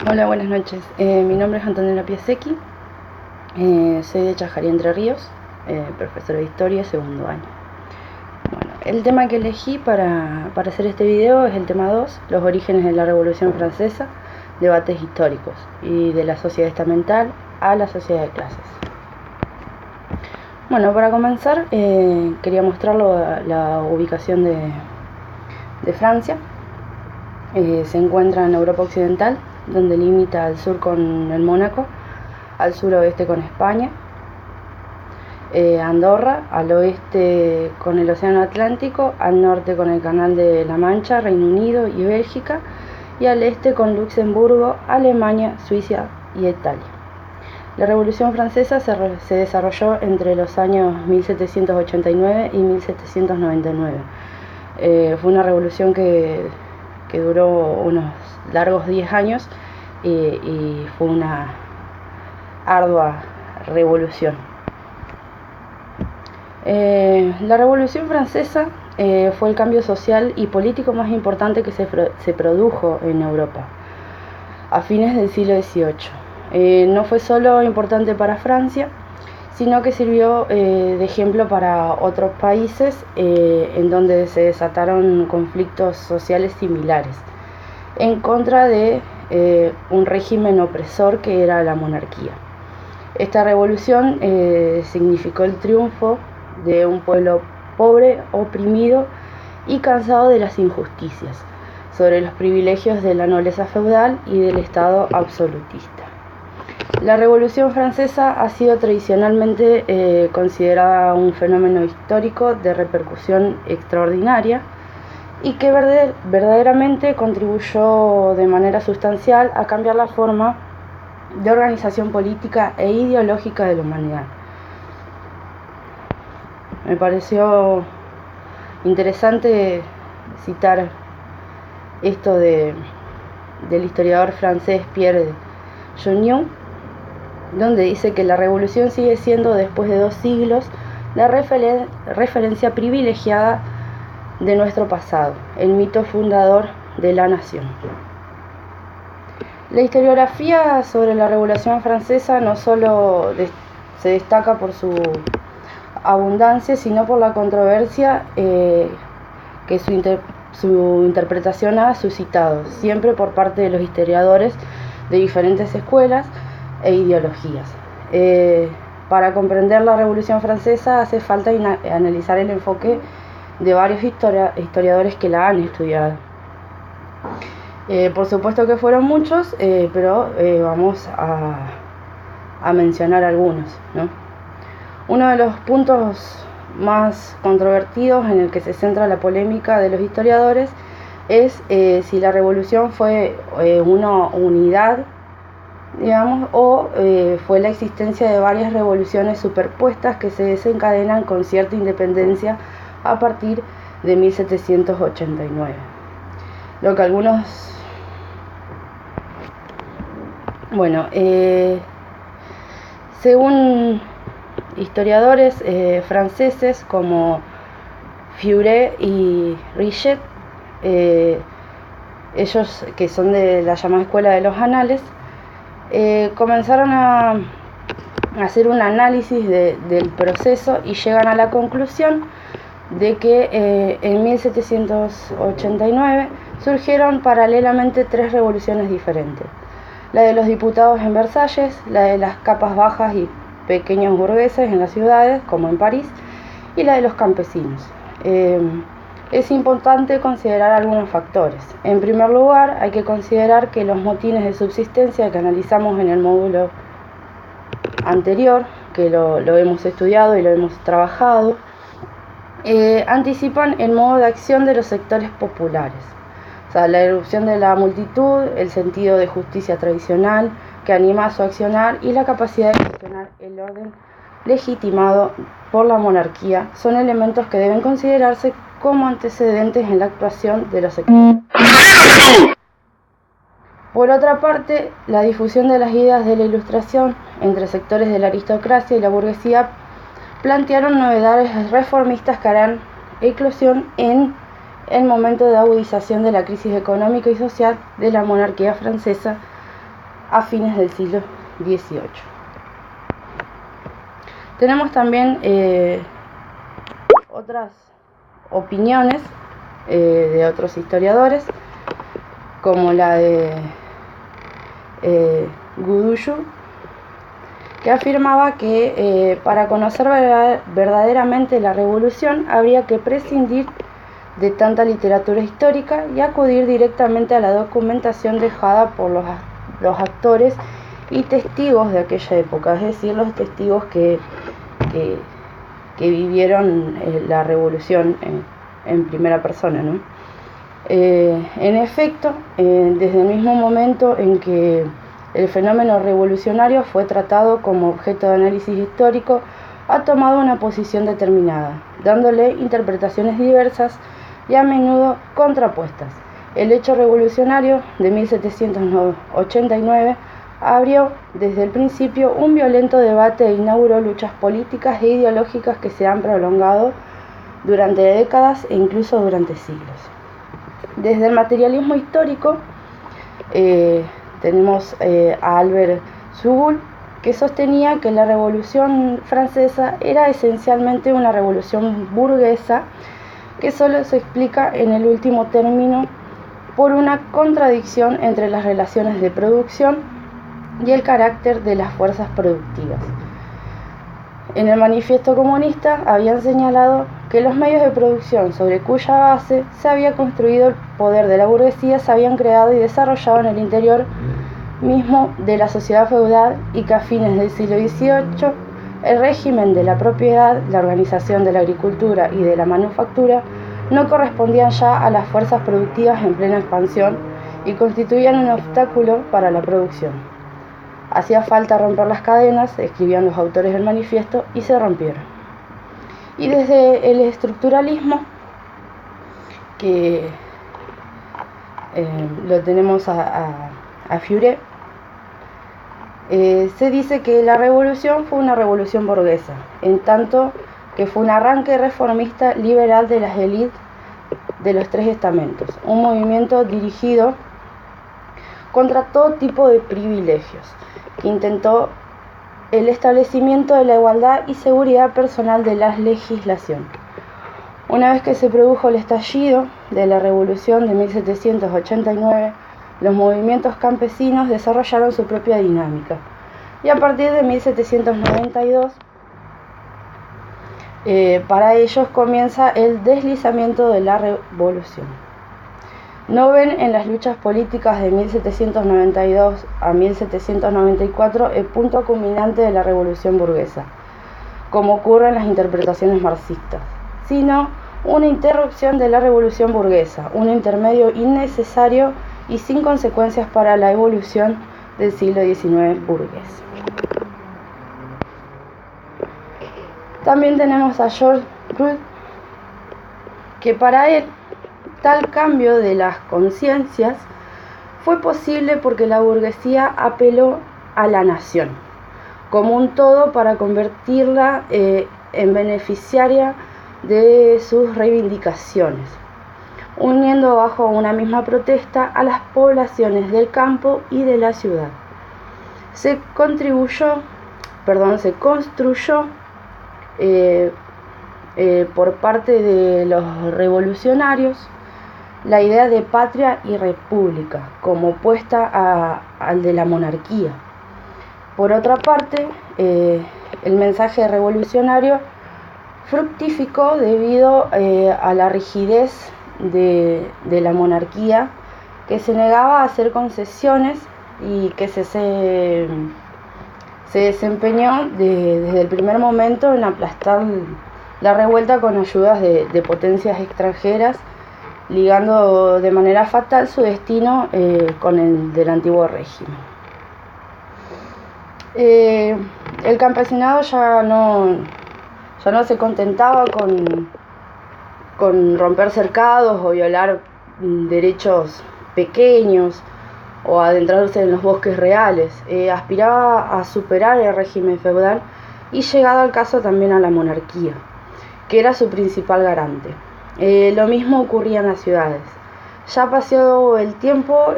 Hola, buenas noches. Mi nombre es Antonella Piasecki, soy de Chajarí, Entre Ríos, profesora de Historia, segundo año. Bueno, el tema que elegí para hacer este video es el tema 2, los orígenes de la Revolución Francesa, debates históricos, y de la sociedad estamental a la sociedad de clases. Bueno, para comenzar, quería mostrar la ubicación de Francia. Se encuentra en Europa Occidental, donde limita al sur con el Mónaco, al suroeste con España, Andorra, al oeste con el Océano Atlántico, al norte con el Canal de la Mancha, Reino Unido y Bélgica, y al este con Luxemburgo, Alemania, Suiza y Italia. La Revolución Francesa se desarrolló entre los años 1789 y 1799. Fue una revolución que duró unos largos 10 años y fue una ardua revolución. La Revolución Francesa fue el cambio social y político más importante que se produjo en Europa a fines del siglo XVIII. No fue solo importante para Francia, sino que sirvió de ejemplo para otros países en donde se desataron conflictos sociales similares en contra de un régimen opresor que era la monarquía. Esta revolución significó el triunfo de un pueblo pobre, oprimido y cansado de las injusticias, sobre los privilegios de la nobleza feudal y del Estado absolutista. La Revolución Francesa ha sido tradicionalmente considerada un fenómeno histórico de repercusión extraordinaria y que verdaderamente contribuyó de manera sustancial a cambiar la forma de organización política e ideológica de la humanidad. Me pareció interesante citar esto del historiador francés Pierre Jonnion, donde dice que la revolución sigue siendo, después de 2 siglos, la referencia privilegiada de nuestro pasado, el mito fundador de la nación. La historiografía sobre la Revolución Francesa no solo se destaca por su abundancia, sino por la controversia que su interpretación ha suscitado, siempre por parte de los historiadores de diferentes escuelas e ideologías. Para comprender la Revolución Francesa hace falta analizar el enfoque de varios historiadores que la han estudiado. Por supuesto que fueron muchos, pero vamos a mencionar algunos, ¿no? Uno de los puntos más controvertidos en el que se centra la polémica de los historiadores es si la revolución fue una unidad, digamos, o fue la existencia de varias revoluciones superpuestas que se desencadenan con cierta independencia a partir de 1789. Lo que algunos... Bueno, según historiadores franceses como Fouret y Richet, ellos que son de la llamada Escuela de los Anales, comenzaron a hacer un análisis del proceso y llegan a la conclusión de que en 1789 surgieron paralelamente 3 revoluciones diferentes: la de los diputados en Versalles, la de las capas bajas y pequeños burgueses en las ciudades, como en París, y la de los campesinos. Es importante considerar algunos factores. En primer lugar, hay que considerar que los motines de subsistencia que analizamos en el módulo anterior, que lo hemos estudiado y lo hemos trabajado, anticipan el modo de acción de los sectores populares. O sea, la erupción de la multitud, el sentido de justicia tradicional que anima a su accionar y la capacidad de gestionar el orden legitimado por la monarquía son elementos que deben considerarse como antecedentes en la actuación de los sectores. Por otra parte, la difusión de las ideas de la Ilustración entre sectores de la aristocracia y la burguesía plantearon novedades reformistas que harán eclosión en el momento de agudización de la crisis económica y social de la monarquía francesa a fines del siglo XVIII. Tenemos también otras opiniones de otros historiadores, como la de Guduyu, que afirmaba que para conocer verdaderamente la revolución habría que prescindir de tanta literatura histórica y acudir directamente a la documentación dejada por los actores y testigos de aquella época, es decir, los testigos que vivieron la revolución en primera persona, ¿no? En efecto, desde el mismo momento en que el fenómeno revolucionario fue tratado como objeto de análisis histórico, ha tomado una posición determinada, dándole interpretaciones diversas y a menudo contrapuestas. El hecho revolucionario de 1789 abrió desde el principio un violento debate e inauguró luchas políticas e ideológicas que se han prolongado durante décadas e incluso durante siglos. Desde el materialismo histórico tenemos a Albert Soubul, que sostenía que la Revolución Francesa era esencialmente una revolución burguesa que solo se explica en el último término por una contradicción entre las relaciones de producción y el carácter de las fuerzas productivas. En el manifiesto comunista habían señalado que los medios de producción sobre cuya base se había construido el poder de la burguesía se habían creado y desarrollado en el interior mismo de la sociedad feudal, y que a fines del siglo XVIII el régimen de la propiedad, la organización de la agricultura y de la manufactura no correspondían ya a las fuerzas productivas en plena expansión y constituían un obstáculo para la producción. Hacía falta romper las cadenas, escribían los autores del manifiesto, y se rompieron. Y desde el estructuralismo, que lo tenemos a Fourier, se dice que la revolución fue una revolución burguesa, en tanto que fue un arranque reformista liberal de las élites de los tres estamentos, un movimiento dirigido contra todo tipo de privilegios, que intentó el establecimiento de la igualdad y seguridad personal de la legislación. Una vez que se produjo el estallido de la revolución de 1789, los movimientos campesinos desarrollaron su propia dinámica, y a partir de 1792 para ellos comienza el deslizamiento de la revolución. No ven en las luchas políticas de 1792 a 1794 el punto culminante de la revolución burguesa, como ocurre en las interpretaciones marxistas, sino una interrupción de la revolución burguesa, un intermedio innecesario y sin consecuencias para la evolución del siglo XIX burgués. También tenemos a George Grote, que para él tal cambio de las conciencias fue posible porque la burguesía apeló a la nación como un todo para convertirla en beneficiaria de sus reivindicaciones, uniendo bajo una misma protesta a las poblaciones del campo y de la ciudad. Se construyó por parte de los revolucionarios la idea de patria y república, como opuesta al de la monarquía. Por otra parte, el mensaje revolucionario fructificó debido a la rigidez de la monarquía, que se negaba a hacer concesiones y que se desempeñó desde el primer momento en aplastar la revuelta con ayudas de potencias extranjeras, ligando de manera fatal su destino con el del antiguo régimen. El campesinado ya no se contentaba con romper cercados o violar derechos pequeños o adentrarse en los bosques reales. Aspiraba a superar el régimen feudal y, llegado al caso, también a la monarquía, que era su principal garante. Lo mismo ocurría en las ciudades. Ya pasado el tiempo,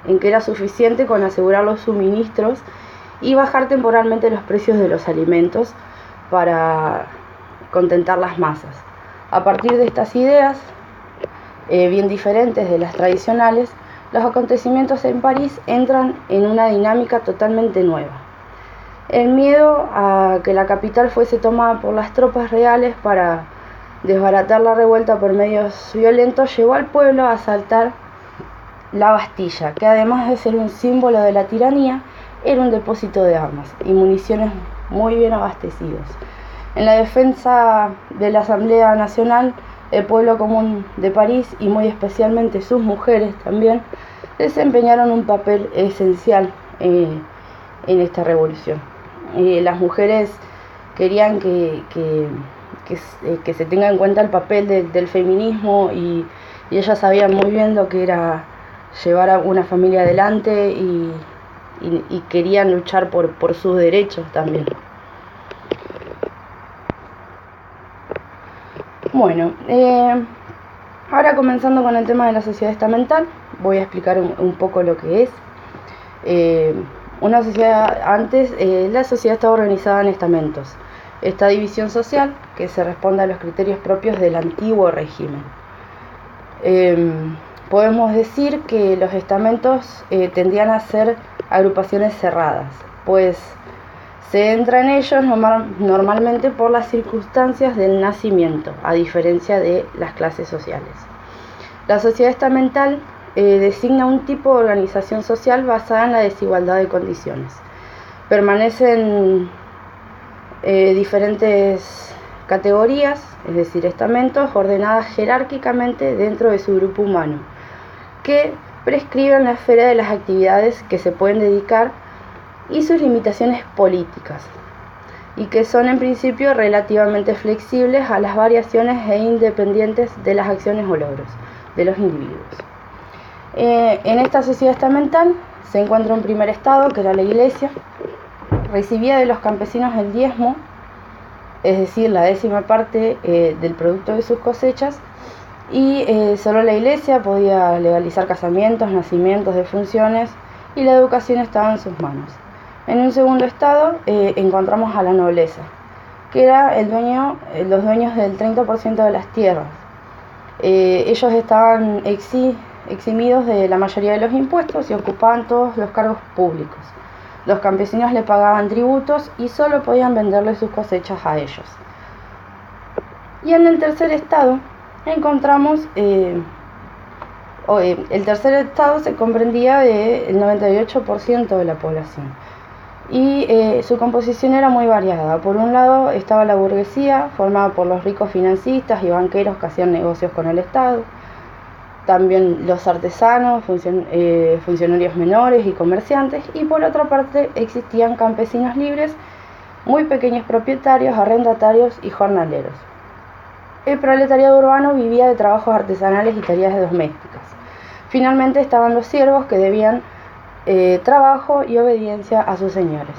en que era suficiente con asegurar los suministros y bajar temporalmente los precios de los alimentos para contentar las masas. A partir de estas ideas, bien diferentes de las tradicionales, los acontecimientos en París entran en una dinámica totalmente nueva. El miedo a que la capital fuese tomada por las tropas reales para desbaratar la revuelta por medios violentos llevó al pueblo a asaltar la Bastilla, que además de ser un símbolo de la tiranía, era un depósito de armas y municiones muy bien abastecidos. En la defensa de la Asamblea Nacional, el pueblo común de París y muy especialmente sus mujeres también desempeñaron un papel esencial en esta revolución. Las mujeres querían que se tenga en cuenta el papel del feminismo y ellas sabían muy bien lo que era llevar a una familia adelante y querían luchar por sus derechos también. Bueno, ahora comenzando con el tema de la sociedad estamental, voy a explicar un poco lo que es. Una sociedad, antes, la sociedad estaba organizada en estamentos. Esta división social que se responde a los criterios propios del antiguo régimen. Podemos decir que los estamentos tendían a ser agrupaciones cerradas, pues se entra en ellos normalmente por las circunstancias del nacimiento, a diferencia de las clases sociales. La sociedad estamental designa un tipo de organización social basada en la desigualdad de condiciones. Permanecen diferentes categorías, es decir, estamentos, ordenadas jerárquicamente dentro de su grupo humano, que prescriben la esfera de las actividades que se pueden dedicar y sus limitaciones políticas, y que son en principio relativamente flexibles a las variaciones e independientes de las acciones o logros de los individuos. En esta sociedad estamental se encuentra un primer estado, que era la iglesia. Recibía de los campesinos el diezmo, es decir, la 10ª parte del producto de sus cosechas, y solo la iglesia podía legalizar casamientos, nacimientos, defunciones, y la educación estaba en sus manos. En un segundo estado encontramos a la nobleza, que era los dueños del 30% de las tierras. Ellos estaban eximidos de la mayoría de los impuestos y ocupaban todos los cargos públicos. Los campesinos le pagaban tributos y solo podían venderle sus cosechas a ellos. Y en el tercer estado encontramos, el tercer estado se comprendía del 98% de la población. Y su composición era muy variada. Por un lado estaba la burguesía, formada por los ricos financistas y banqueros que hacían negocios con el Estado. También los artesanos, funcionarios menores y comerciantes. Y por otra parte existían campesinos libres, muy pequeños propietarios, arrendatarios y jornaleros. El proletariado urbano vivía de trabajos artesanales y tareas domésticas. Finalmente estaban los siervos, que debían trabajo y obediencia a sus señores.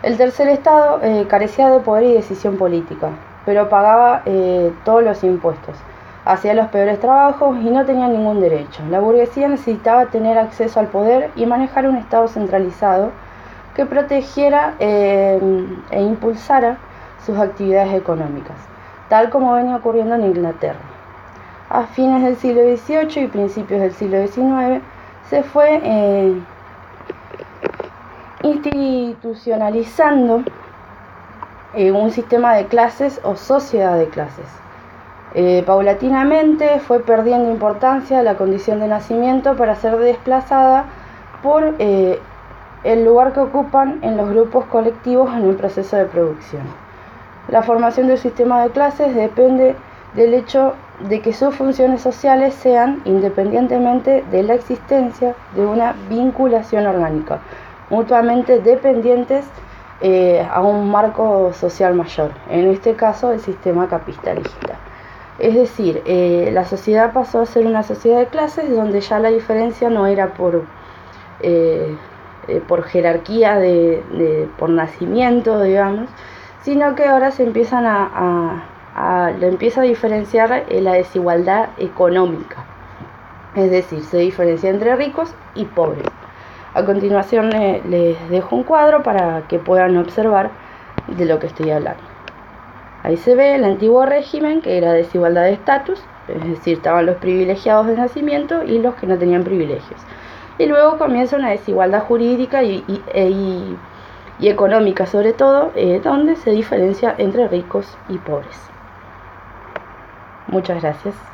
El tercer estado carecía de poder y decisión política, pero pagaba todos los impuestos, hacía los peores trabajos y no tenía ningún derecho. La burguesía necesitaba tener acceso al poder y manejar un estado centralizado que protegiera e impulsara sus actividades económicas, tal como venía ocurriendo en Inglaterra. A fines del siglo XVIII y principios del siglo XIX se fue institucionalizando un sistema de clases o sociedad de clases. Paulatinamente fue perdiendo importancia la condición de nacimiento para ser desplazada por el lugar que ocupan en los grupos colectivos en el proceso de producción. La formación del sistema de clases depende del hecho de que sus funciones sociales sean independientemente de la existencia de una vinculación orgánica, mutuamente dependientes a un marco social mayor, en este caso el sistema capitalista. Es decir, la sociedad pasó a ser una sociedad de clases donde ya la diferencia no era por jerarquía, por nacimiento, digamos, sino que ahora se empiezan lo empieza a diferenciar la desigualdad económica. Es decir, se diferencia entre ricos y pobres. A continuación les dejo un cuadro para que puedan observar de lo que estoy hablando. Ahí se ve el antiguo régimen, que era desigualdad de estatus, es decir, estaban los privilegiados de nacimiento y los que no tenían privilegios. Y luego comienza una desigualdad jurídica y económica sobre todo, donde se diferencia entre ricos y pobres. Muchas gracias.